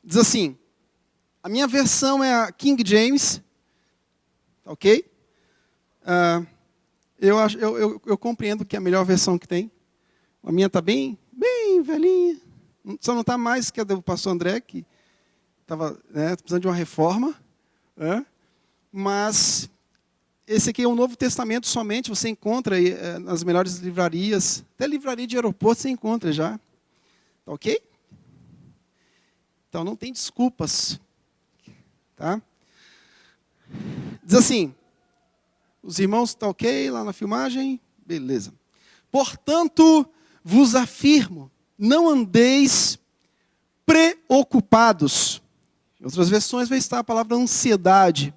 Diz assim, a minha versão é a King James, ok? Eu compreendo que é a melhor versão que tem. A minha está bem velhinha. Só não está mais que a do pastor André, que estava precisando de uma reforma. Mas esse aqui é o Novo Testamento somente, você encontra aí, nas melhores livrarias. Até livraria de aeroporto você encontra já. Tá ok? Então não tem desculpas. Tá? Diz assim, os irmãos estão ok lá na filmagem? Beleza. Portanto, vos afirmo, não andeis preocupados. Em outras versões vai estar a palavra ansiedade.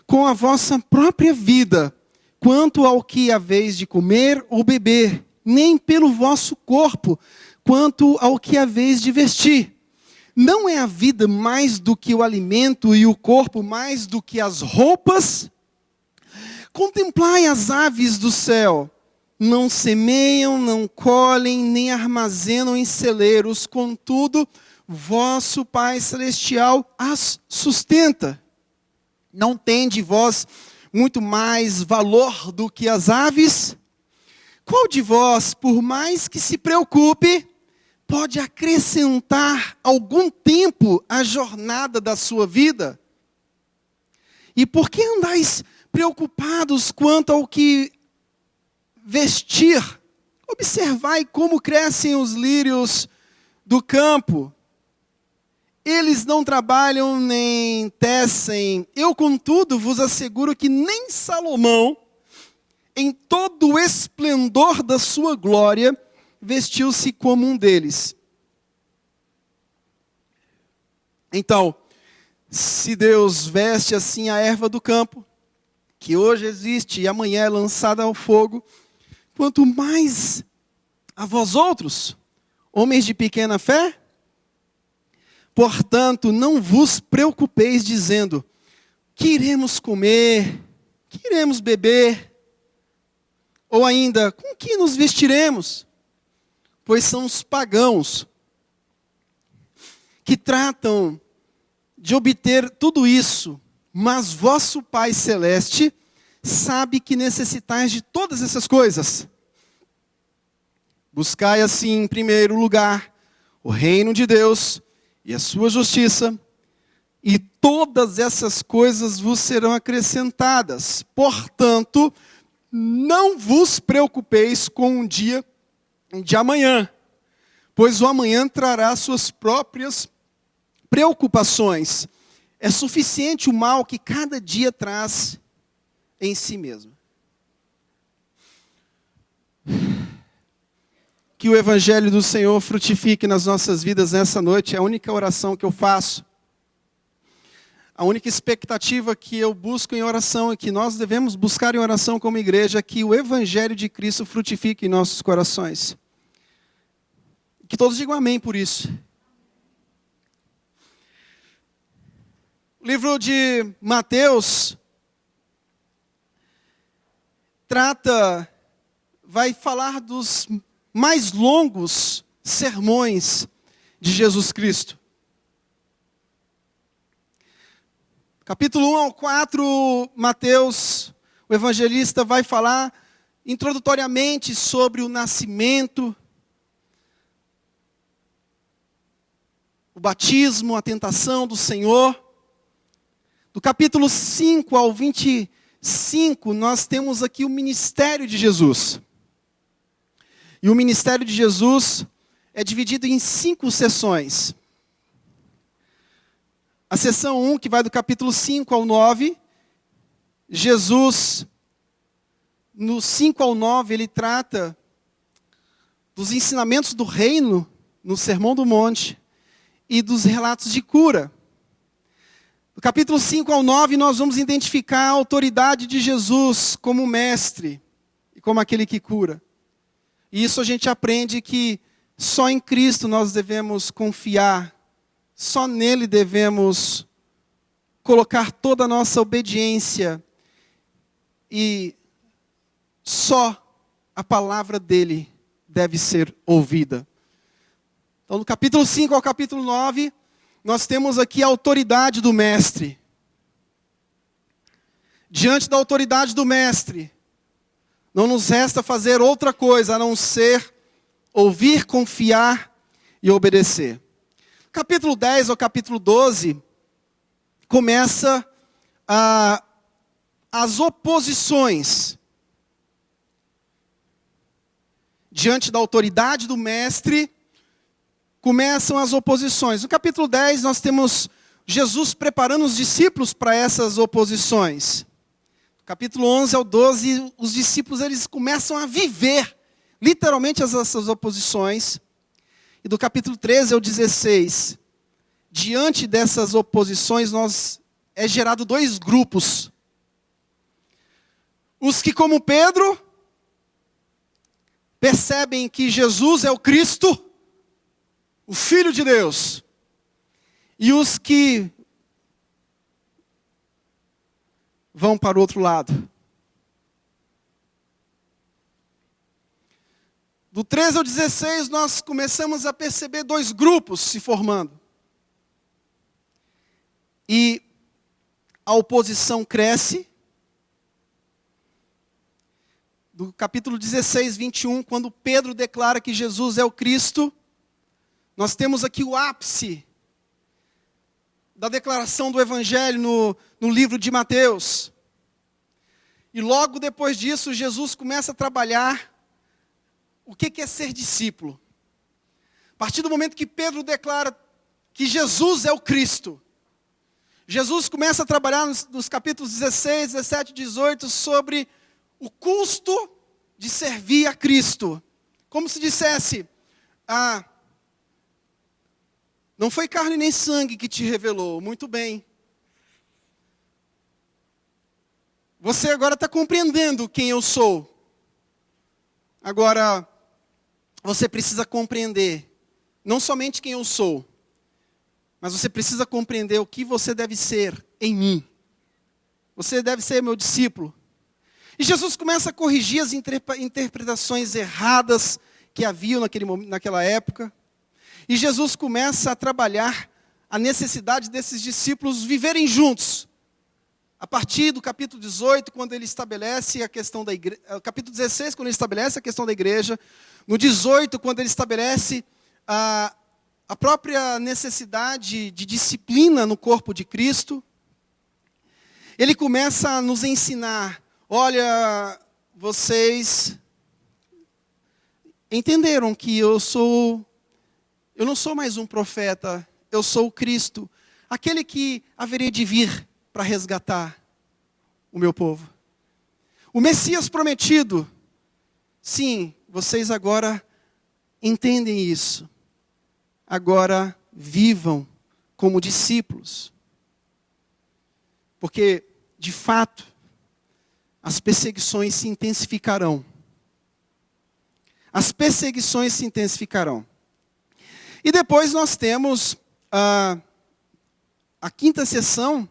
Com a vossa própria vida, quanto ao que haveis de comer ou beber, nem pelo vosso corpo, quanto ao que haveis de vestir. Não é a vida mais do que o alimento e o corpo mais do que as roupas? Contemplai as aves do céu. Não semeiam, não colhem, nem armazenam em celeiros, contudo, vosso Pai Celestial as sustenta. Não tende vós muito mais valor do que as aves? Qual de vós, por mais que se preocupe, pode acrescentar algum tempo à jornada da sua vida? E por que andais preocupados quanto ao que vestir? Observai como crescem os lírios do campo. Eles não trabalham nem tecem. Eu, contudo, vos asseguro que nem Salomão, em todo o esplendor da sua glória, vestiu-se como um deles. Então, se Deus veste assim a erva do campo, que hoje existe e amanhã é lançada ao fogo, quanto mais a vós outros, homens de pequena fé? Portanto, não vos preocupeis dizendo, que iremos comer, que iremos beber, ou ainda, com que nos vestiremos? Pois são os pagãos que tratam de obter tudo isso, mas vosso Pai Celeste sabe que necessitais de todas essas coisas. Buscai assim, em primeiro lugar, o reino de Deus e a sua justiça, e todas essas coisas vos serão acrescentadas. Portanto, não vos preocupeis com o dia de amanhã, pois o amanhã trará suas próprias preocupações. É suficiente o mal que cada dia traz em si mesmo. Que o Evangelho do Senhor frutifique nas nossas vidas nessa noite. É a única oração que eu faço. A única expectativa que eu busco em oração e que nós devemos buscar em oração como igreja é que o Evangelho de Cristo frutifique em nossos corações. Que todos digam amém por isso. O livro de Mateus vai falar dos mais longos sermões de Jesus Cristo. Capítulo 1 ao 4, Mateus, o evangelista vai falar introdutoriamente sobre o nascimento, o batismo, a tentação do Senhor. Do capítulo 5 ao 25, nós temos aqui o ministério de Jesus. E o ministério de Jesus é dividido em 5 sessões. A sessão 1, que vai do capítulo 5 ao 9, Jesus, no 5 ao 9, ele trata dos ensinamentos do reino no Sermão do Monte e dos relatos de cura. No capítulo 5 ao 9, nós vamos identificar a autoridade de Jesus como mestre e como aquele que cura. E isso a gente aprende que só em Cristo nós devemos confiar, só nele devemos colocar toda a nossa obediência e só a palavra dele deve ser ouvida. Então, no capítulo 5 ao capítulo 9, nós temos aqui a autoridade do Mestre. Diante da autoridade do Mestre, não nos resta fazer outra coisa a não ser ouvir, confiar e obedecer. Capítulo 10 ao capítulo 12 começa as oposições. Diante da autoridade do Mestre, começam as oposições. No capítulo 10 nós temos Jesus preparando os discípulos para essas oposições. Capítulo 11 ao 12, os discípulos eles começam a viver literalmente essas oposições. E do capítulo 13 ao 16, diante dessas oposições, é gerado dois grupos. Os que, como Pedro, percebem que Jesus é o Cristo, o Filho de Deus. E os que vão para o outro lado. Do 13 ao 16, nós começamos a perceber dois grupos se formando. E a oposição cresce. Do capítulo 16, 21, quando Pedro declara que Jesus é o Cristo, nós temos aqui o ápice da declaração do Evangelho no livro de Mateus. E logo depois disso, Jesus começa a trabalhar o que é ser discípulo. A partir do momento que Pedro declara que Jesus é o Cristo, Jesus começa a trabalhar nos capítulos 16, 17 e 18 sobre o custo de servir a Cristo. Como se dissesse, não foi carne nem sangue que te revelou, muito bem. Você agora está compreendendo quem eu sou. Agora, você precisa compreender, não somente quem eu sou, mas você precisa compreender o que você deve ser em mim. Você deve ser meu discípulo. E Jesus começa a corrigir as interpretações erradas que haviam naquela época. E Jesus começa a trabalhar a necessidade desses discípulos viverem juntos. A partir do capítulo 18, quando ele estabelece a questão da igreja, capítulo 16, quando ele estabelece a questão da igreja, no 18, quando ele estabelece a própria necessidade de disciplina no corpo de Cristo, ele começa a nos ensinar, olha, vocês entenderam que eu não sou mais um profeta, eu sou o Cristo, aquele que haveria de vir para resgatar o meu povo. O Messias prometido. Sim, vocês agora entendem isso. Agora vivam como discípulos. Porque, de fato, as perseguições se intensificarão. As perseguições se intensificarão. E depois nós temos a quinta sessão,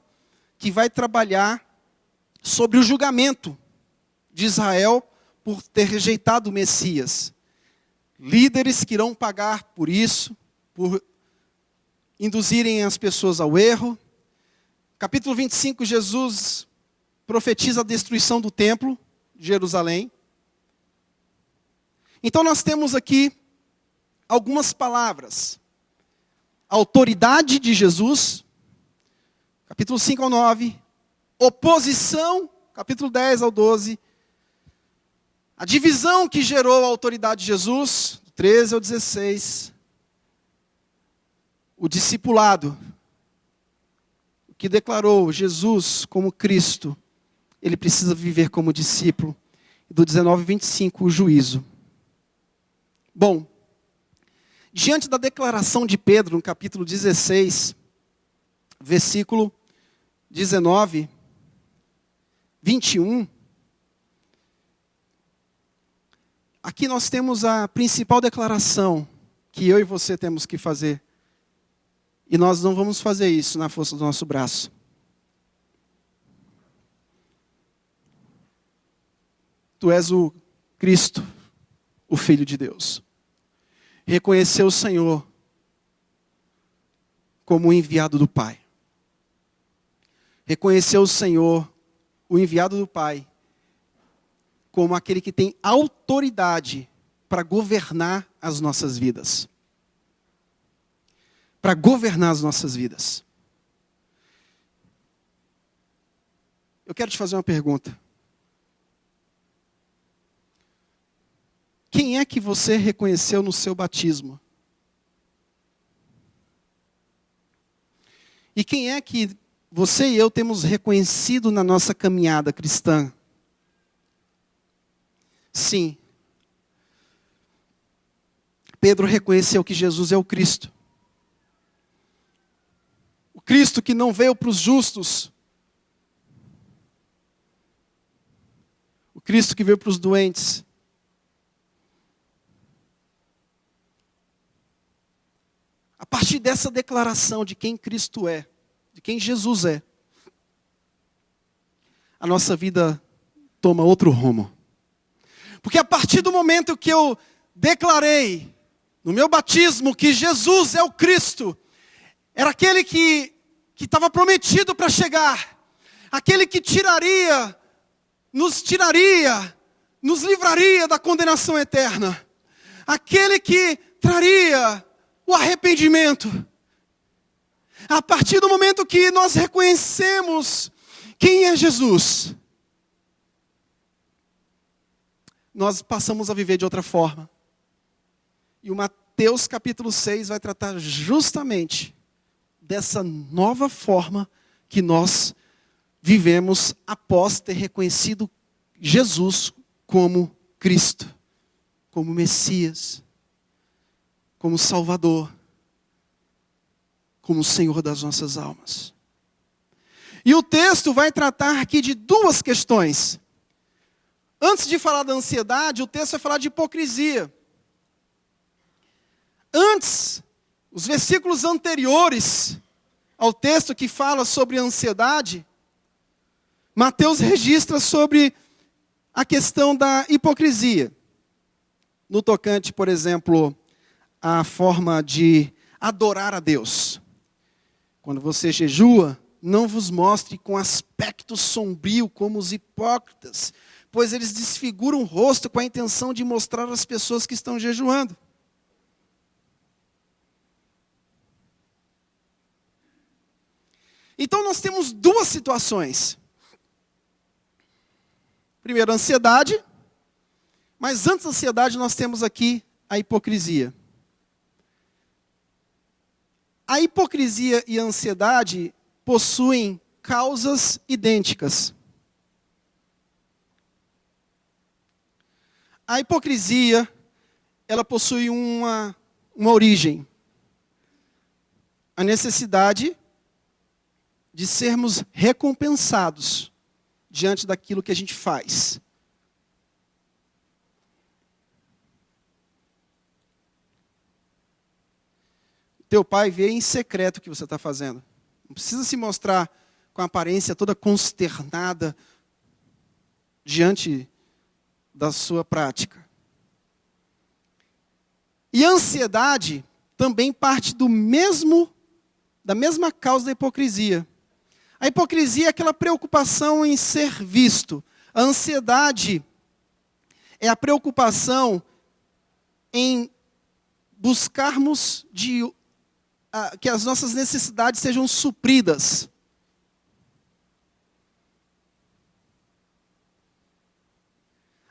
que vai trabalhar sobre o julgamento de Israel por ter rejeitado o Messias. Líderes que irão pagar por isso, por induzirem as pessoas ao erro. Capítulo 25, Jesus profetiza a destruição do templo de Jerusalém. Então nós temos aqui algumas palavras. A autoridade de Jesus, capítulo 5 ao 9, oposição, capítulo 10 ao 12, a divisão que gerou a autoridade de Jesus, do 13 ao 16, o discipulado, que declarou Jesus como Cristo, ele precisa viver como discípulo, e do 19 ao 25, o juízo. Bom, diante da declaração de Pedro, no capítulo 16, versículo 19, 21, aqui nós temos a principal declaração que eu e você temos que fazer. E nós não vamos fazer isso na força do nosso braço. Tu és o Cristo, o Filho de Deus. Reconhecer o Senhor como o enviado do Pai. Reconhecer o Senhor, o enviado do Pai, como aquele que tem autoridade para governar as nossas vidas. Para governar as nossas vidas. Eu quero te fazer uma pergunta. Quem é que você reconheceu no seu batismo? E quem é que você e eu temos reconhecido na nossa caminhada cristã? Sim. Pedro reconheceu que Jesus é o Cristo. O Cristo que não veio para os justos. O Cristo que veio para os doentes. A partir dessa declaração de quem Cristo é, de quem Jesus é, a nossa vida toma outro rumo. Porque a partir do momento que eu declarei, no meu batismo, que Jesus é o Cristo, era aquele que estava prometido para chegar, aquele que nos livraria da condenação eterna, aquele que traria o arrependimento. A partir do momento que nós reconhecemos quem é Jesus, nós passamos a viver de outra forma. E o Mateus capítulo 6 vai tratar justamente dessa nova forma que nós vivemos após ter reconhecido Jesus como Cristo, como Messias, como Salvador, como Senhor das nossas almas. E o texto vai tratar aqui de duas questões. Antes de falar da ansiedade, o texto vai falar de hipocrisia. Antes, os versículos anteriores ao texto que fala sobre a ansiedade, Mateus registra sobre a questão da hipocrisia. No tocante, por exemplo, à forma de adorar a Deus. Quando você jejua, não vos mostre com aspecto sombrio como os hipócritas, pois eles desfiguram o rosto com a intenção de mostrar às pessoas que estão jejuando. Então nós temos duas situações. Primeiro, a ansiedade, mas antes da ansiedade nós temos aqui a hipocrisia. A hipocrisia e a ansiedade possuem causas idênticas. A hipocrisia, ela possui uma origem. A necessidade de sermos recompensados diante daquilo que a gente faz. Teu pai vê em secreto o que você está fazendo. Não precisa se mostrar com a aparência toda consternada diante da sua prática. E a ansiedade também parte da mesma causa da hipocrisia. A hipocrisia é aquela preocupação em ser visto. A ansiedade é a preocupação em buscarmos que as nossas necessidades sejam supridas.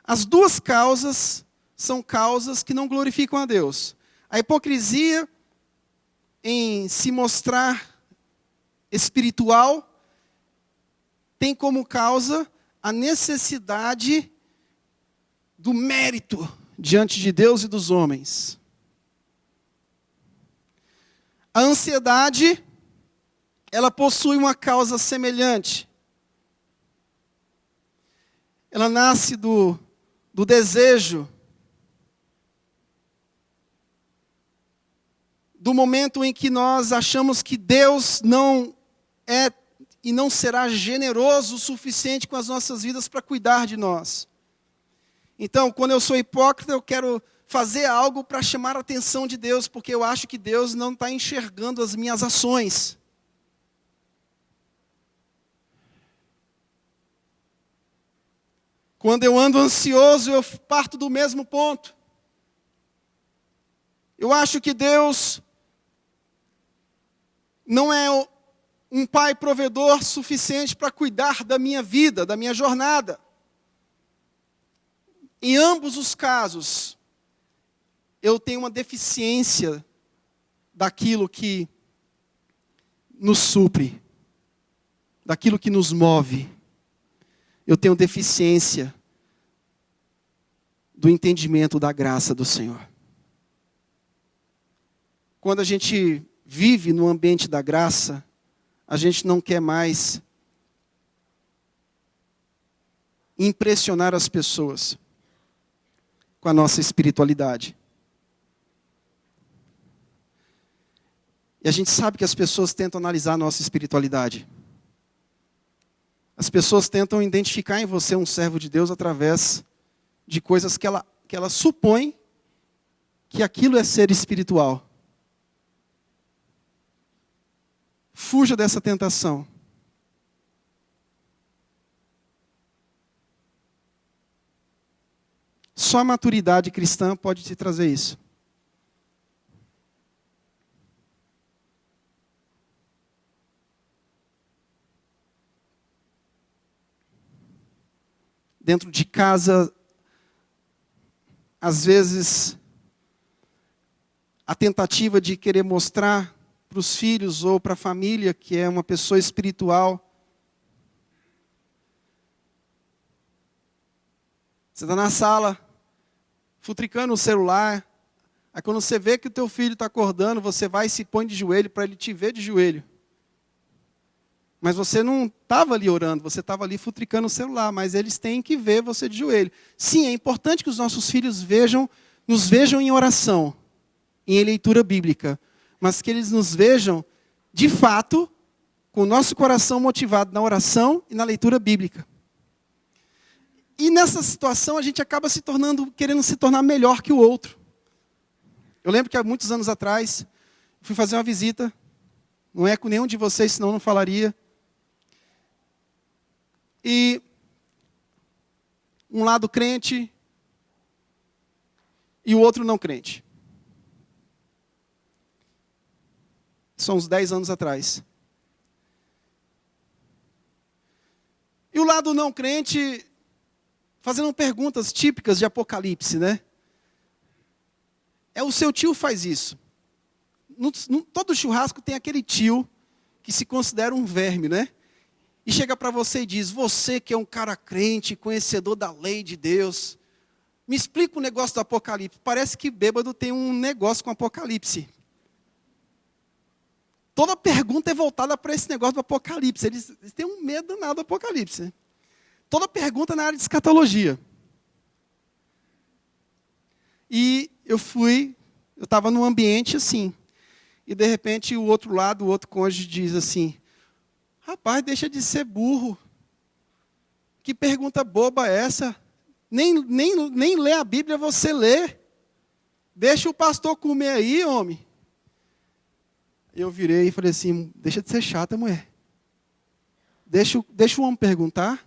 As duas causas são causas que não glorificam a Deus. A hipocrisia em se mostrar espiritual tem como causa a necessidade do mérito diante de Deus e dos homens. A ansiedade, ela possui uma causa semelhante. Ela nasce do desejo, do momento em que nós achamos que Deus não é e não será generoso o suficiente com as nossas vidas para cuidar de nós. Então, quando eu sou hipócrita, eu quero fazer algo para chamar a atenção de Deus, porque eu acho que Deus não está enxergando as minhas ações. Quando eu ando ansioso, eu parto do mesmo ponto. Eu acho que Deus não é um pai provedor suficiente para cuidar da minha vida, da minha jornada. Em ambos os casos, eu tenho uma deficiência daquilo que nos supre, daquilo que nos move. Eu tenho deficiência do entendimento da graça do Senhor. Quando a gente vive no ambiente da graça, a gente não quer mais impressionar as pessoas com a nossa espiritualidade. E a gente sabe que as pessoas tentam analisar a nossa espiritualidade. As pessoas tentam identificar em você um servo de Deus através de coisas que ela supõe que aquilo é ser espiritual. Fuja dessa tentação. Só a maturidade cristã pode te trazer isso. Dentro de casa, às vezes, a tentativa de querer mostrar para os filhos ou para a família que é uma pessoa espiritual. Você está na sala, futricando o celular, aí quando você vê que o teu filho está acordando, você vai e se põe de joelho para ele te ver de joelho. Mas você não estava ali orando, você estava ali futricando o celular, mas eles têm que ver você de joelho. Sim, é importante que os nossos filhos nos vejam em oração, em leitura bíblica, mas que eles nos vejam, de fato, com o nosso coração motivado na oração e na leitura bíblica. E nessa situação a gente acaba querendo se tornar melhor que o outro. Eu lembro que há muitos anos atrás, fui fazer uma visita, não é com nenhum de vocês, senão eu não falaria. E um lado crente e o outro não crente. São uns 10 anos atrás. E o lado não crente fazendo perguntas típicas de Apocalipse, né? O seu tio faz isso. Todo churrasco tem aquele tio que se considera um verme, né? E chega para você e diz, você que é um cara crente, conhecedor da lei de Deus, me explica o negócio do Apocalipse. Parece que bêbado tem um negócio com Apocalipse. Toda pergunta é voltada para esse negócio do Apocalipse. Eles têm um medo danado do Apocalipse. Né? Toda pergunta na área de escatologia. E eu estava num ambiente assim. E de repente o outro lado, o outro cônjuge diz assim, rapaz, deixa de ser burro. Que pergunta boba é essa? Nem lê a Bíblia você lê. Deixa o pastor comer aí, homem. Eu virei e falei assim, deixa de ser chata, mulher. Deixa o homem perguntar.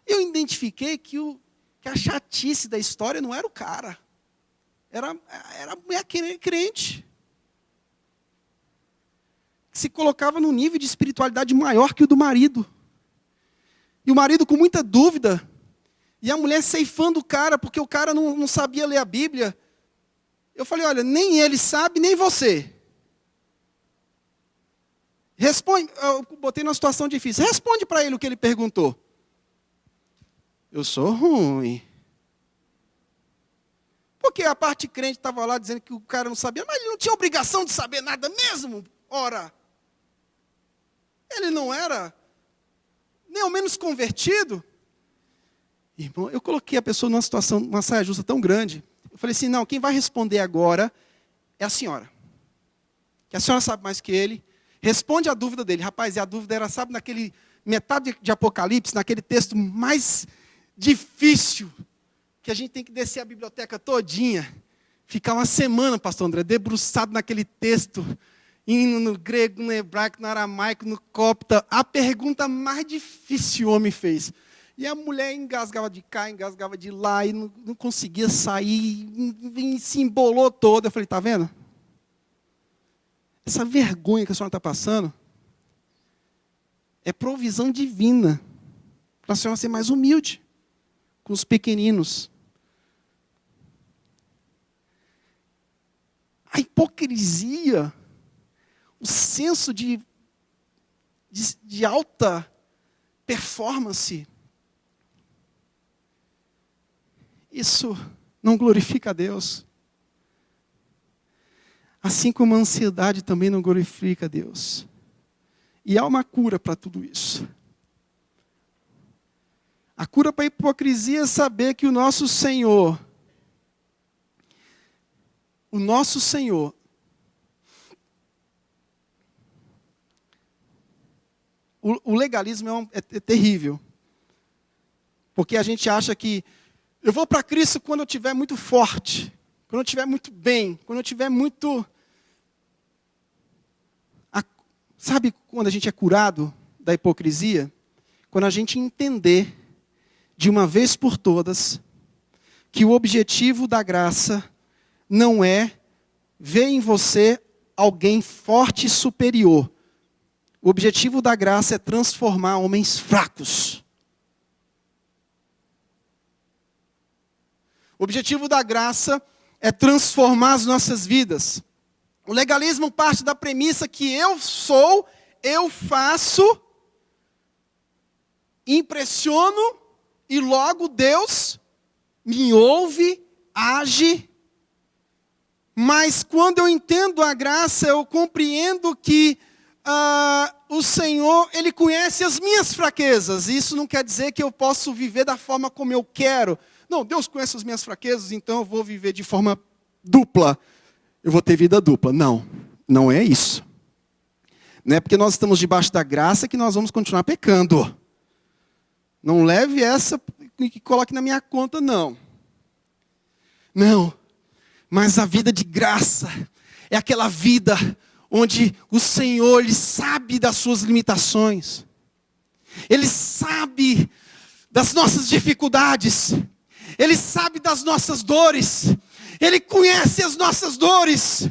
Eu identifiquei que a chatice da história não era o cara. Era a mulher crente. Que se colocava num nível de espiritualidade maior que o do marido. E o marido com muita dúvida. E a mulher ceifando o cara, porque o cara não sabia ler a Bíblia. Eu falei, olha, nem ele sabe, nem você. Responde, eu botei numa situação difícil. Responde para ele o que ele perguntou. Eu sou ruim. Porque a parte crente estava lá dizendo que o cara não sabia, mas ele não tinha obrigação de saber nada mesmo. Ora, ele não era nem ao menos convertido. Irmão, eu coloquei a pessoa numa situação, numa saia justa tão grande. Eu falei assim, não, quem vai responder agora é a senhora. Que a senhora sabe mais que ele. Responde a dúvida dele. Rapaz, e a dúvida era, sabe, naquele metade de Apocalipse, naquele texto mais difícil que a gente tem que descer a biblioteca todinha, ficar uma semana, pastor André, debruçado naquele texto, indo no grego, no hebraico, no aramaico, no copta. A pergunta mais difícil o homem fez. E a mulher engasgava de cá, engasgava de lá, e não conseguia sair, e se embolou toda. Eu falei, está vendo? Essa vergonha que a senhora está passando é provisão divina para a senhora ser mais humilde com os pequeninos. A hipocrisia, o senso de alta performance, isso não glorifica a Deus. Assim como a ansiedade também não glorifica a Deus. E há uma cura para tudo isso. A cura para a hipocrisia é saber que o nosso Senhor, o legalismo é terrível. Porque a gente acha que eu vou para Cristo quando eu estiver muito forte, quando eu estiver muito bem, quando eu estiver muito... Sabe quando a gente é curado da hipocrisia? Quando a gente entender, de uma vez por todas, que o objetivo da graça não é ver em você alguém forte e superior. O objetivo da graça é transformar homens fracos. O objetivo da graça é transformar as nossas vidas. O legalismo parte da premissa que eu sou, eu faço, impressiono e logo Deus me ouve, age. Mas quando eu entendo a graça, eu compreendo que o Senhor, Ele conhece as minhas fraquezas. Isso não quer dizer que eu posso viver da forma como eu quero. Não, Deus conhece as minhas fraquezas, então eu vou viver de forma dupla. Eu vou ter vida dupla. Não, não é isso. Não é porque nós estamos debaixo da graça que nós vamos continuar pecando. Não leve essa e coloque na minha conta, não. Não, mas a vida de graça é aquela vida onde o Senhor, Ele sabe das suas limitações. Ele sabe das nossas dificuldades. Ele sabe das nossas dores. Ele conhece as nossas dores.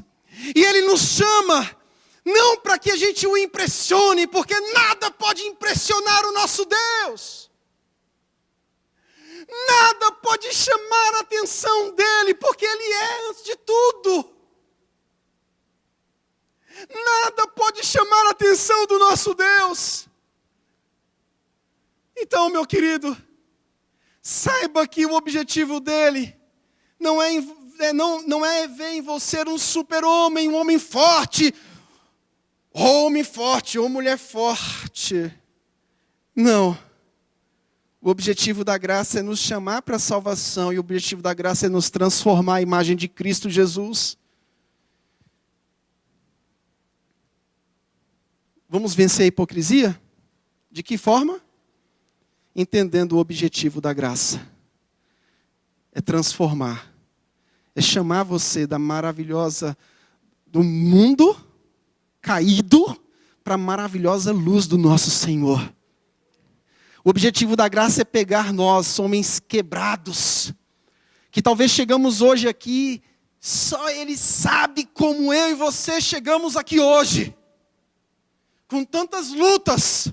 E Ele nos chama, não para que a gente o impressione, porque nada pode impressionar o nosso Deus. Nada pode chamar a atenção dEle, porque Ele é antes de tudo. Nada pode chamar a atenção do nosso Deus. Então, meu querido, saiba que o objetivo dEle não é ver em você um super-homem, um homem forte, ou mulher forte. Não. O objetivo da graça é nos chamar para a salvação, e o objetivo da graça é nos transformar à imagem de Cristo Jesus. Vamos vencer a hipocrisia? De que forma? Entendendo o objetivo da graça. É transformar. É chamar você do mundo caído para a maravilhosa luz do nosso Senhor. O objetivo da graça é pegar nós, homens quebrados, que talvez chegamos hoje aqui, só Ele sabe como eu e você chegamos aqui hoje. Com tantas lutas,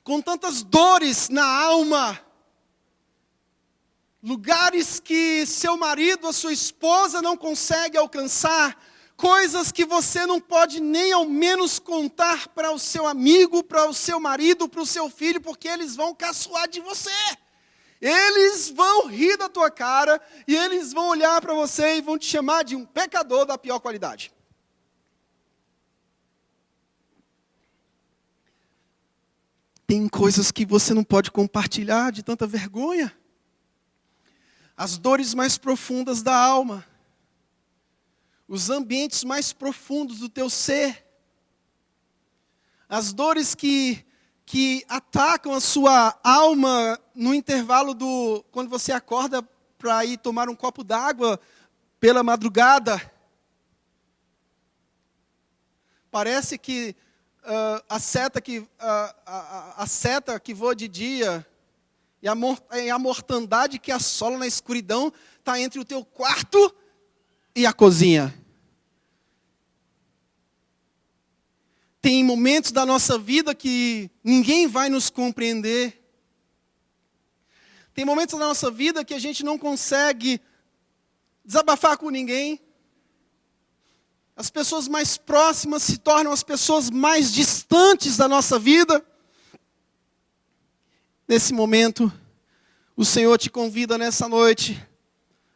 com tantas dores na alma, lugares que seu marido, a sua esposa não consegue alcançar, coisas que você não pode nem ao menos contar para o seu amigo, para o seu marido, para o seu filho, porque eles vão caçoar de você. Eles vão rir da tua cara e eles vão olhar para você e vão te chamar de um pecador da pior qualidade. Tem coisas que você não pode compartilhar de tanta vergonha. As dores mais profundas da alma. Os ambientes mais profundos do teu ser. As dores que que atacam a sua alma no intervalo quando você acorda para ir tomar um copo d'água pela madrugada. Parece que a seta que voa de dia e a mortandade que assola na escuridão está entre o teu quarto e a cozinha. Tem momentos da nossa vida que ninguém vai nos compreender. Tem momentos da nossa vida que a gente não consegue desabafar com ninguém. As pessoas mais próximas se tornam as pessoas mais distantes da nossa vida. Nesse momento, o Senhor te convida nessa noite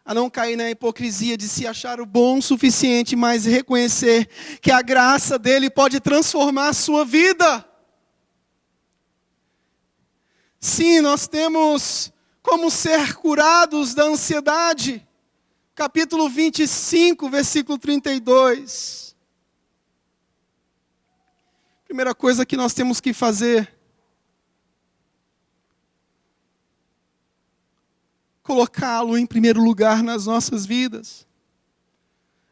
a não cair na hipocrisia de se achar o bom o suficiente, mas reconhecer que a graça dele pode transformar a sua vida. Sim, nós temos como ser curados da ansiedade. Capítulo 25, versículo 32. Primeira coisa que nós temos que fazer: colocá-lo em primeiro lugar nas nossas vidas.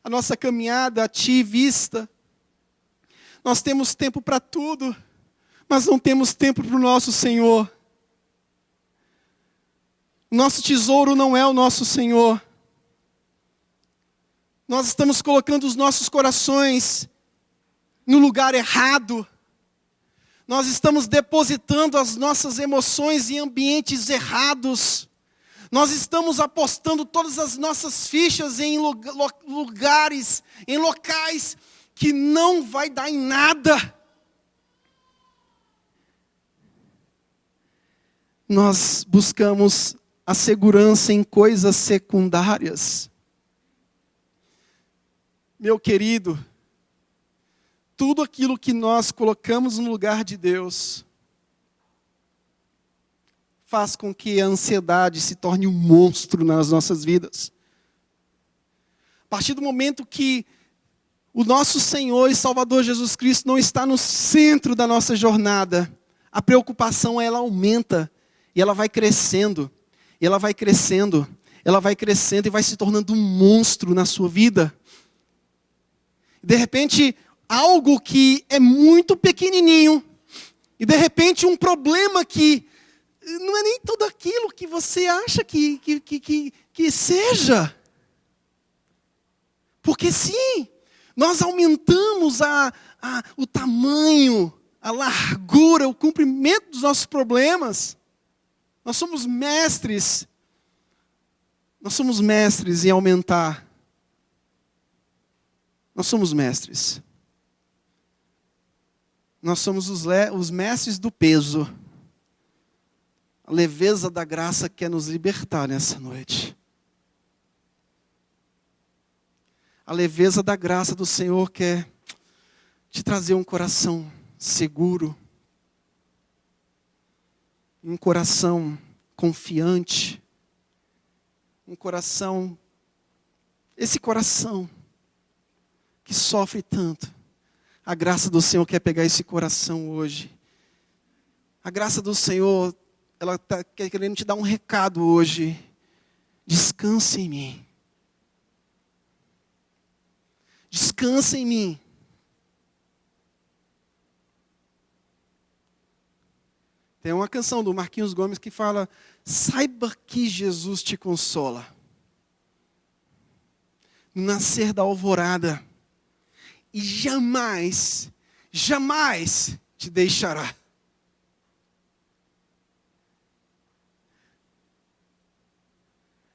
A nossa caminhada ativista. Nós temos tempo para tudo, mas não temos tempo para o nosso Senhor. O nosso tesouro não é o nosso Senhor. Nós estamos colocando os nossos corações no lugar errado. Nós estamos depositando as nossas emoções em ambientes errados. Nós estamos apostando todas as nossas fichas em lugares, em locais que não vai dar em nada. Nós buscamos a segurança em coisas secundárias. Meu querido, tudo aquilo que nós colocamos no lugar de Deus faz com que a ansiedade se torne um monstro nas nossas vidas. A partir do momento que o nosso Senhor e Salvador Jesus Cristo não está no centro da nossa jornada, a preocupação ela aumenta e ela vai crescendo, e ela vai crescendo, ela vai crescendo e vai se tornando um monstro na sua vida. De repente, algo que é muito pequenininho, e de repente um problema que não é nem tudo aquilo que você acha que seja. Porque sim, nós aumentamos o tamanho, a largura, o comprimento dos nossos problemas. Nós somos mestres. Nós somos mestres em aumentar. Nós somos mestres. Nós somos os mestres do peso. A leveza da graça quer nos libertar nessa noite. A leveza da graça do Senhor quer te trazer um coração seguro. Um coração confiante. Um coração... Esse coração que sofre tanto. A graça do Senhor quer pegar esse coração hoje. A graça do Senhor, ela está querendo te dar um recado hoje. Descansa em mim. Descansa em mim. Tem uma canção do Marquinhos Gomes que fala: saiba que Jesus te consola. No nascer da alvorada. E jamais, jamais te deixará.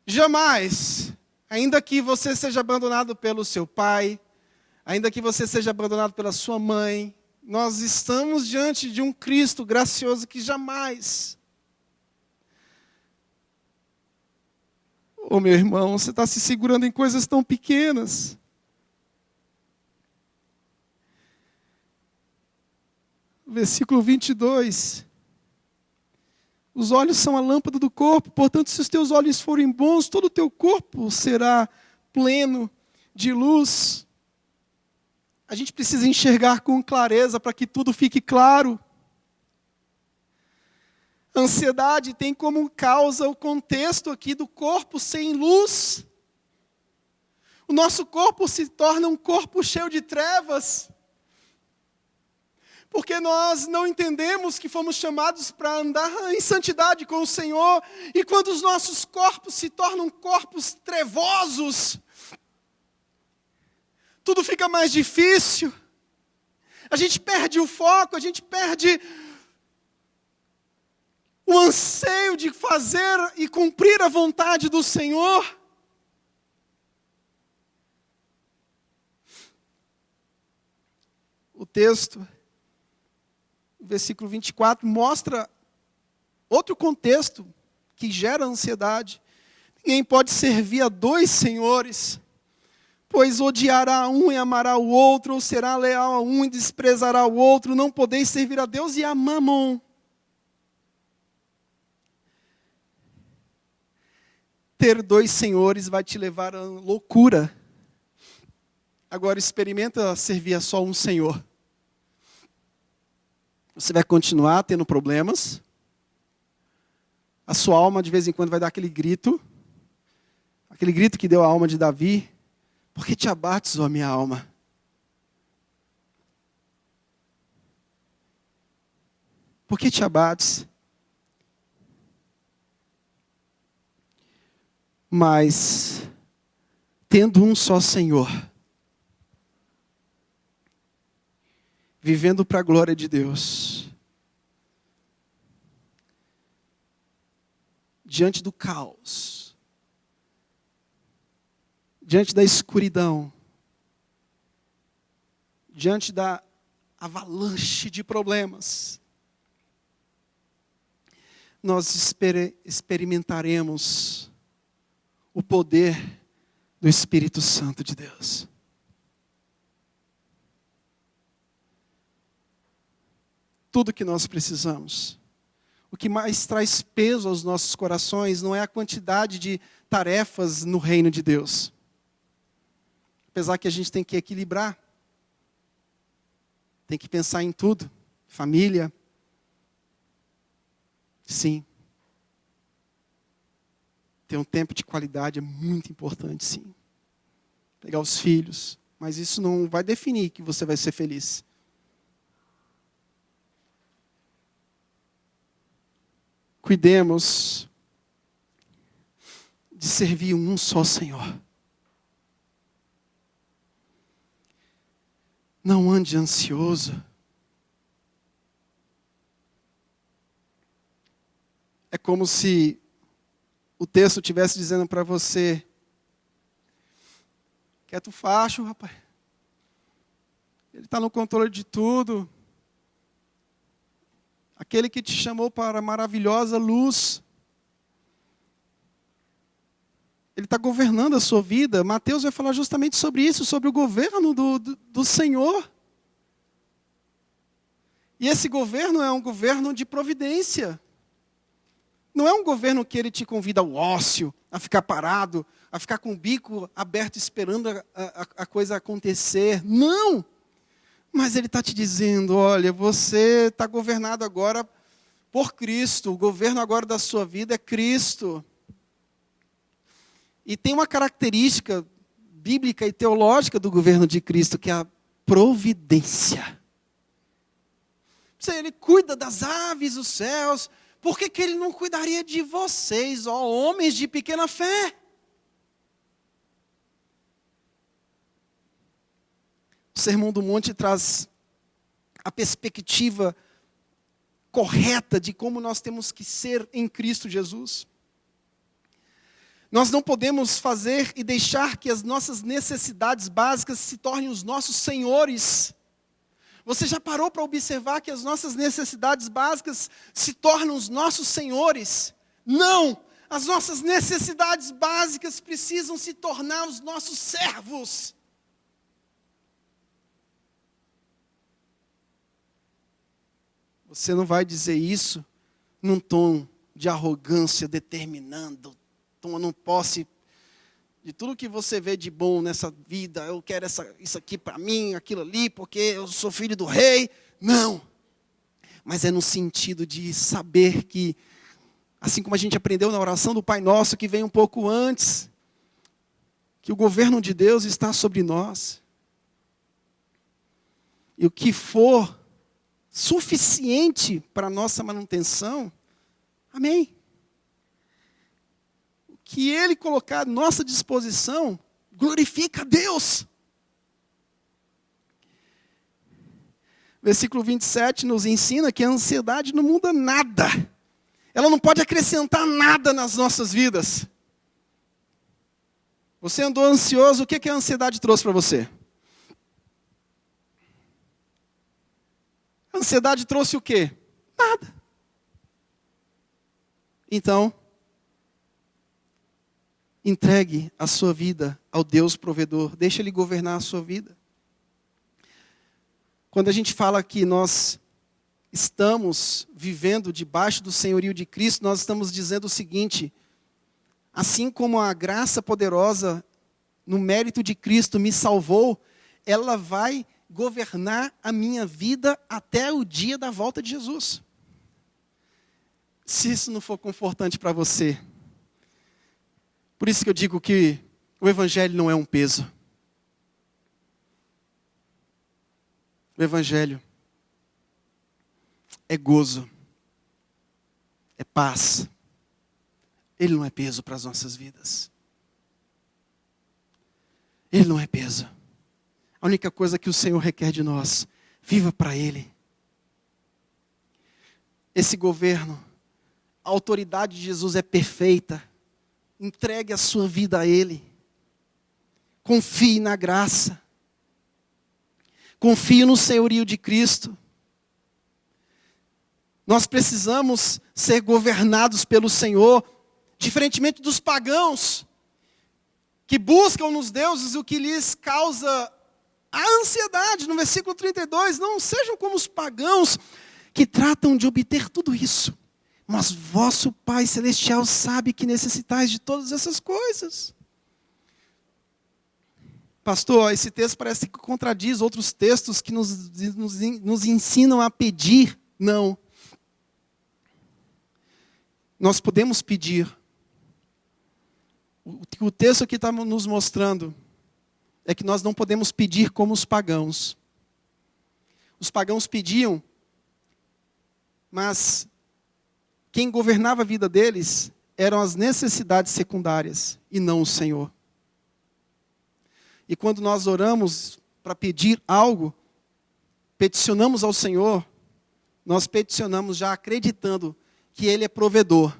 Jamais, ainda que você seja abandonado pelo seu pai, ainda que você seja abandonado pela sua mãe, nós estamos diante de um Cristo gracioso que jamais... Oh, meu irmão, você está se segurando em coisas tão pequenas. Versículo 22. Os olhos são a lâmpada do corpo, portanto, se os teus olhos forem bons, todo o teu corpo será pleno de luz. A gente precisa enxergar com clareza para que tudo fique claro. A ansiedade tem como causa o contexto aqui do corpo sem luz. O nosso corpo se torna um corpo cheio de trevas. Porque nós não entendemos que fomos chamados para andar em santidade com o Senhor. E quando os nossos corpos se tornam corpos trevosos, tudo fica mais difícil. A gente perde o foco, a gente perde o anseio de fazer e cumprir a vontade do Senhor. O texto, versículo 24, mostra outro contexto que gera ansiedade. Ninguém pode servir a dois senhores, pois odiará um e amará o outro, ou será leal a um e desprezará o outro. Não podeis servir a Deus e a Mamon. Ter dois senhores vai te levar à loucura. Agora experimenta servir a só um senhor. Você vai continuar tendo problemas. A sua alma de vez em quando vai dar aquele grito que deu a alma de Davi. Por que te abates, ó minha alma? Por que te abates? Mas, tendo um só Senhor, vivendo para a glória de Deus, diante do caos, diante da escuridão, diante da avalanche de problemas, nós experimentaremos o poder do Espírito Santo de Deus. Tudo que nós precisamos. O que mais traz peso aos nossos corações não é a quantidade de tarefas no reino de Deus. Apesar que a gente tem que equilibrar. Tem que pensar em tudo. Família. Sim. Ter um tempo de qualidade é muito importante, sim. Pegar os filhos. Mas isso não vai definir que você vai ser feliz. Cuidemos de servir um só Senhor. Não ande ansioso. É como se o texto estivesse dizendo para você: quieto facho, rapaz. Ele está no controle de tudo. Aquele que te chamou para a maravilhosa luz. Ele está governando a sua vida. Mateus vai falar justamente sobre isso, sobre o governo do Senhor. E esse governo é um governo de providência. Não é um governo que ele te convida ao ócio, a ficar parado, a ficar com o bico aberto esperando a coisa acontecer. Não! Mas ele está te dizendo, olha, você está governado agora por Cristo. O governo agora da sua vida é Cristo. E tem uma característica bíblica e teológica do governo de Cristo, que é a providência. Ele cuida das aves dos céus. Por que ele não cuidaria de vocês, ó homens de pequena fé? O Sermão do Monte traz a perspectiva correta de como nós temos que ser em Cristo Jesus. Nós não podemos fazer e deixar que as nossas necessidades básicas se tornem os nossos senhores. Você já parou para observar que as nossas necessidades básicas se tornam os nossos senhores? Não! As nossas necessidades básicas precisam se tornar os nossos servos. Você não vai dizer isso num tom de arrogância, determinando, tomando posse de tudo que você vê de bom nessa vida. Eu quero isso aqui para mim, aquilo ali, porque eu sou filho do rei. Não. mas é no sentido de saber que, assim como a gente aprendeu na oração do Pai Nosso, que vem um pouco antes, que o governo de Deus está sobre nós. E o que for suficiente para a nossa manutenção, amém. O que Ele colocar à nossa disposição, glorifica a Deus. Versículo 27 nos ensina que a ansiedade não muda nada. Ela não pode acrescentar nada nas nossas vidas. Você andou ansioso, o que a ansiedade trouxe para você? A ansiedade trouxe o quê? Nada. Então, entregue a sua vida ao Deus provedor. Deixa Ele governar a sua vida. Quando a gente fala que nós estamos vivendo debaixo do senhorio de Cristo, nós estamos dizendo o seguinte: assim como a graça poderosa no mérito de Cristo me salvou, ela vai governar a minha vida até o dia da volta de Jesus. Se isso não for confortante para você, por isso que eu digo que o Evangelho não é um peso. O Evangelho é gozo, é paz. Ele não é peso para as nossas vidas. Ele não é peso. A única coisa que o Senhor requer de nós, viva para Ele. Esse governo, a autoridade de Jesus é perfeita. Entregue a sua vida a Ele. Confie na graça. Confie no senhorio de Cristo. Nós precisamos ser governados pelo Senhor, diferentemente dos pagãos, que buscam nos deuses o que lhes causa a ansiedade. No versículo 32, não sejam como os pagãos que tratam de obter tudo isso. Mas vosso Pai Celestial sabe que necessitais de todas essas coisas. Pastor, esse texto parece que contradiz outros textos que nos ensinam a pedir. Não. Nós podemos pedir. O texto aqui está nos mostrando é que nós não podemos pedir como os pagãos. Os pagãos pediam, mas quem governava a vida deles eram as necessidades secundárias e não o Senhor. E quando nós oramos para pedir algo, peticionamos ao Senhor, nós peticionamos já acreditando que Ele é provedor.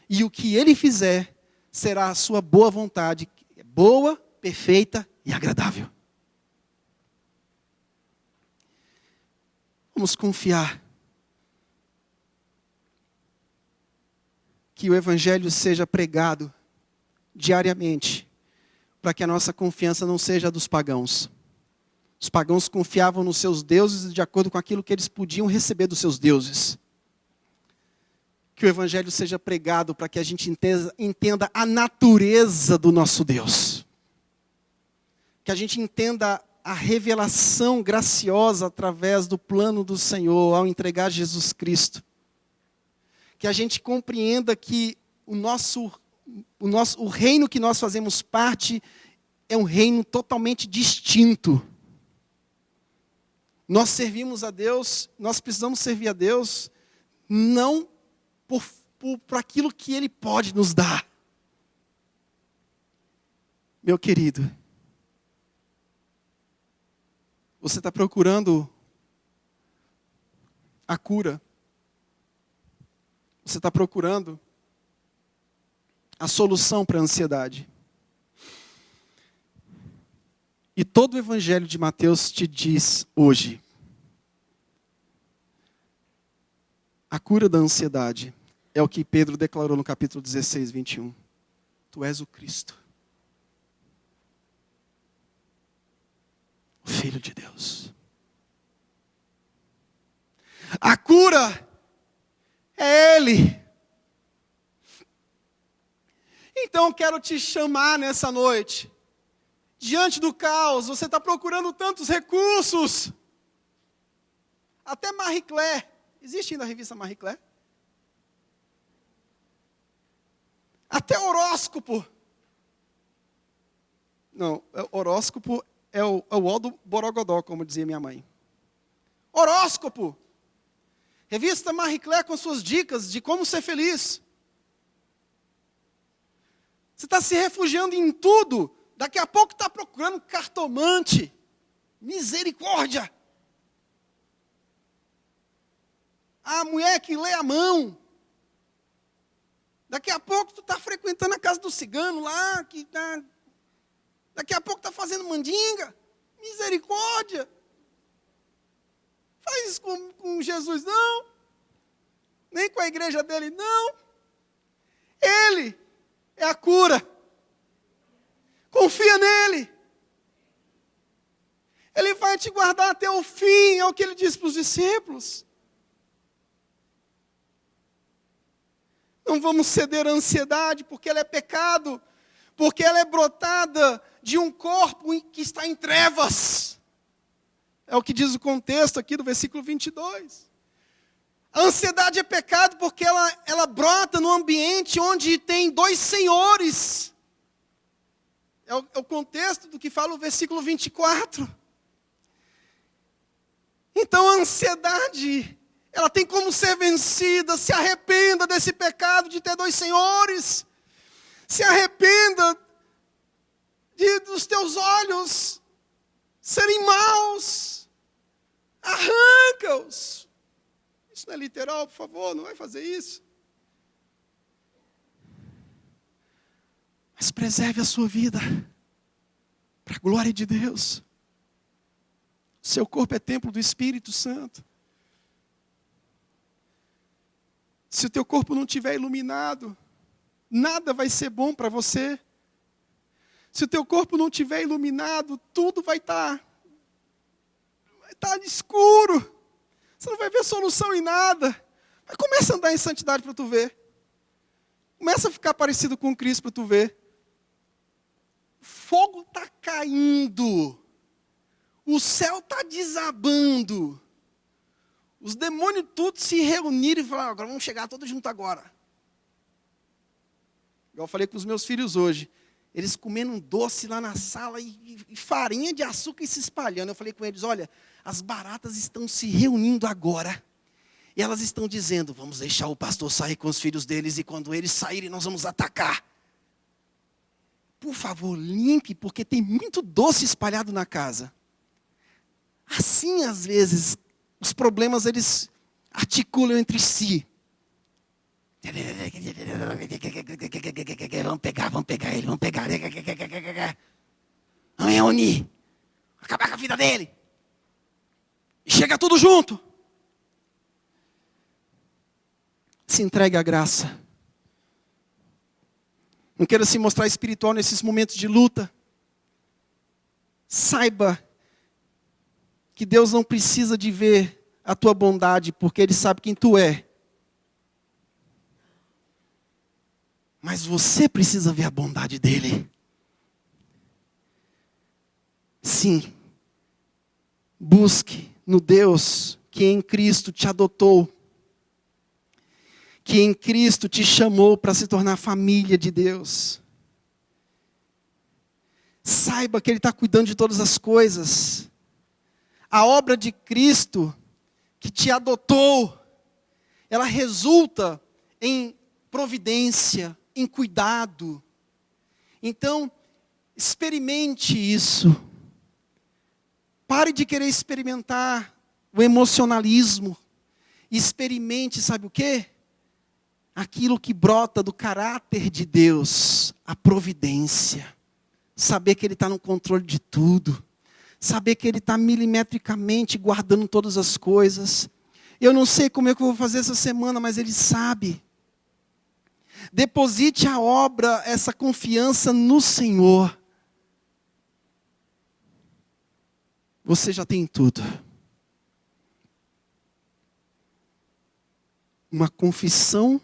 E o que Ele fizer será a sua boa vontade, boa, perfeita e agradável. Vamos confiar que o Evangelho seja pregado diariamente, para que a nossa confiança não seja a dos pagãos. Os pagãos confiavam nos seus deuses de acordo com aquilo que eles podiam receber dos seus deuses. Que o Evangelho seja pregado para que a gente entenda a natureza do nosso Deus. Que a gente entenda a revelação graciosa através do plano do Senhor ao entregar Jesus Cristo. Que a gente compreenda que o reino que nós fazemos parte é um reino totalmente distinto. Nós servimos a Deus, nós precisamos servir a Deus, não por aquilo que Ele pode nos dar. Meu querido, você está procurando a cura? Você está procurando a solução para a ansiedade? E todo o Evangelho de Mateus te diz hoje, a cura da ansiedade é o que Pedro declarou no capítulo 16, 21. Tu és o Cristo, o Filho de Deus. A cura é Ele. Então quero te chamar nessa noite. Diante do caos, você está procurando tantos recursos. Até Marie Claire Existe ainda a revista Marie Claire? Até horóscopo. Não, horóscopo é o ó do Borogodó, como dizia minha mãe. Horóscopo. Revista Marie Claire com suas dicas de como ser feliz. Você está se refugiando em tudo. Daqui a pouco está procurando cartomante. Misericórdia. A mulher que lê a mão. Daqui a pouco tu está frequentando a casa do cigano lá. Daqui a pouco está fazendo mandinga. Misericórdia. Faz isso com Jesus, não. Nem com a igreja dele, não. Ele é a cura. Confia nele. Ele vai te guardar até o fim, é o que ele disse para os discípulos. Não vamos ceder à ansiedade, porque ela é pecado, porque ela é brotada de um corpo que está em trevas. É o que diz o contexto aqui do versículo 22. A ansiedade é pecado porque ela brota num ambiente onde tem dois senhores. É o contexto do que fala o versículo 24. Então a ansiedade, ela tem como ser vencida. Se arrependa desse pecado de ter dois senhores. Se arrependa dos teus olhos serem maus. Arranca-os. Isso não é literal, por favor, não vai fazer isso. Mas preserve a sua vida para a glória de Deus. Seu corpo é templo do Espírito Santo. Se o teu corpo não estiver iluminado, nada vai ser bom para você. Se o teu corpo não estiver iluminado, tudo vai estar escuro. Você não vai ver solução em nada. Mas começa a andar em santidade para tu ver. Começa a ficar parecido com Cristo para tu ver. O fogo está caindo. O céu está desabando. Os demônios todos se reuniram e falaram, agora vamos chegar todos juntos agora. Igual eu falei com os meus filhos hoje. Eles comendo um doce lá na sala e farinha de açúcar e se espalhando. Eu falei com eles, olha, as baratas estão se reunindo agora. E elas estão dizendo, vamos deixar o pastor sair com os filhos deles e quando eles saírem nós vamos atacar. Por favor, limpe, porque tem muito doce espalhado na casa. Assim, às vezes, os problemas eles articulam entre si. Vamos pegar ele. Vamos reunir. Acabar com a vida dele. E chega tudo junto. Se entregue à graça. Não queira se mostrar espiritual nesses momentos de luta. Saiba que Deus não precisa de ver a tua bondade, porque Ele sabe quem tu é. Mas você precisa ver a bondade dEle. Sim. Busque no Deus que em Cristo te adotou. Que em Cristo te chamou para se tornar família de Deus. Saiba que Ele está cuidando de todas as coisas. A obra de Cristo que te adotou, ela resulta em providência, em cuidado. Então, experimente isso. Pare de querer experimentar o emocionalismo. Experimente, sabe o quê? Aquilo que brota do caráter de Deus, a providência. Saber que Ele está no controle de tudo. Saber que Ele está milimetricamente guardando todas as coisas. Eu não sei como é que eu vou fazer essa semana, mas Ele sabe. Deposite a obra, essa confiança no Senhor. Você já tem tudo. Uma confissão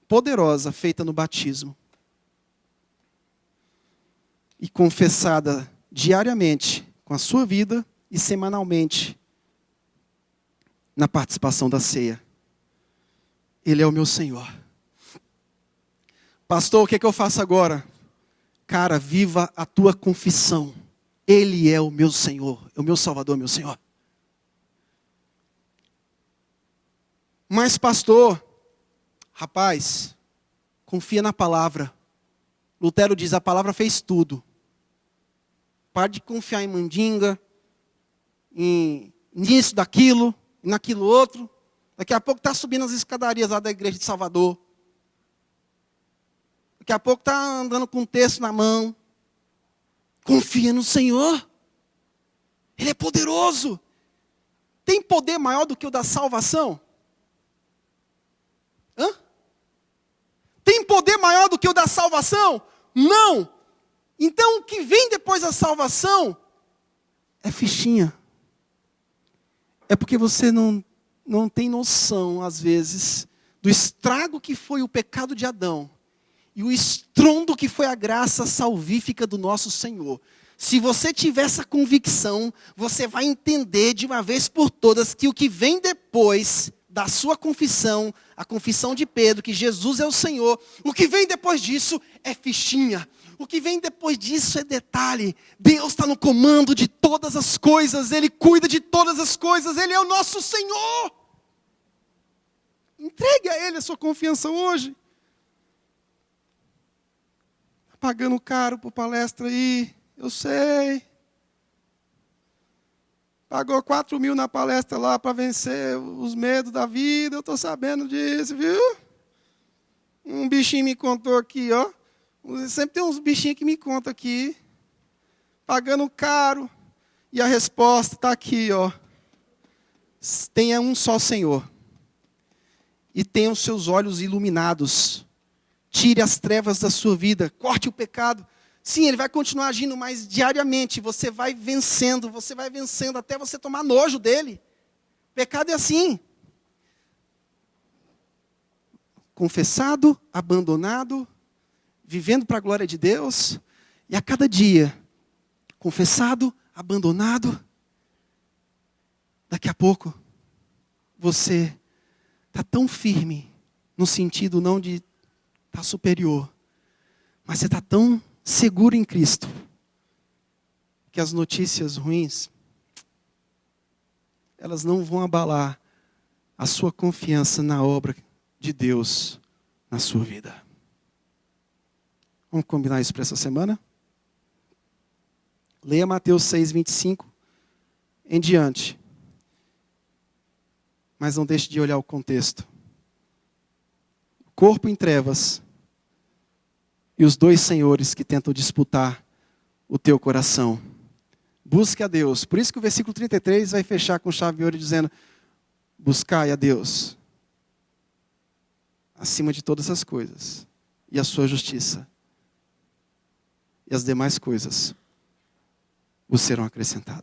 poderosa feita no batismo. E confessada diariamente com a sua vida e semanalmente na participação da ceia. Ele é o meu Senhor. Pastor, o que eu faço agora? Cara, viva a tua confissão. Ele é o meu Senhor, é o meu Salvador, meu Senhor. Mas pastor, rapaz, confia na palavra. Lutero diz, a palavra fez tudo. Para de confiar em mandinga, nisso, daquilo, naquilo outro. Daqui a pouco está subindo as escadarias lá da igreja de Salvador. Daqui a pouco está andando com um texto na mão. Confia no Senhor. Ele é poderoso. Tem poder maior do que o da salvação? Hã? Tem poder maior do que o da salvação? Não. Então o que vem depois da salvação é fichinha. É porque você não tem noção, às vezes, do estrago que foi o pecado de Adão e o estrondo que foi a graça salvífica do nosso Senhor. Se você tiver essa convicção, você vai entender de uma vez por todas que o que vem depois da sua confissão, a confissão de Pedro, que Jesus é o Senhor, o que vem depois disso é fichinha. O que vem depois disso é detalhe. Deus está no comando de todas as coisas, Ele cuida de todas as coisas, Ele é o nosso Senhor. Entregue a Ele a sua confiança hoje. Pagando caro por palestra aí, eu sei. Pagou 4 mil na palestra lá para vencer os medos da vida, eu estou sabendo disso, viu? Um bichinho me contou aqui, ó. Sempre tem uns bichinhos que me contam aqui. Pagando caro. E a resposta está aqui, ó. Tenha um só Senhor. E tenha os seus olhos iluminados. Tire as trevas da sua vida. Corte o pecado. Sim, ele vai continuar agindo, mas diariamente você vai vencendo até você tomar nojo dele. Pecado é assim. Confessado, abandonado, vivendo para a glória de Deus, e a cada dia, confessado, abandonado, daqui a pouco, você está tão firme, no sentido não de estar superior, mas você está tão seguro em Cristo, que as notícias ruins, elas não vão abalar a sua confiança na obra de Deus na sua vida. Vamos combinar isso para essa semana? Leia Mateus 6, 25 em diante. Mas não deixe de olhar o contexto. O corpo em trevas e os dois senhores que tentam disputar o teu coração. Busque a Deus. Por isso que o versículo 33 vai fechar com chave de ouro dizendo: buscai a Deus acima de todas as coisas e a sua justiça. E as demais coisas vos serão acrescentadas.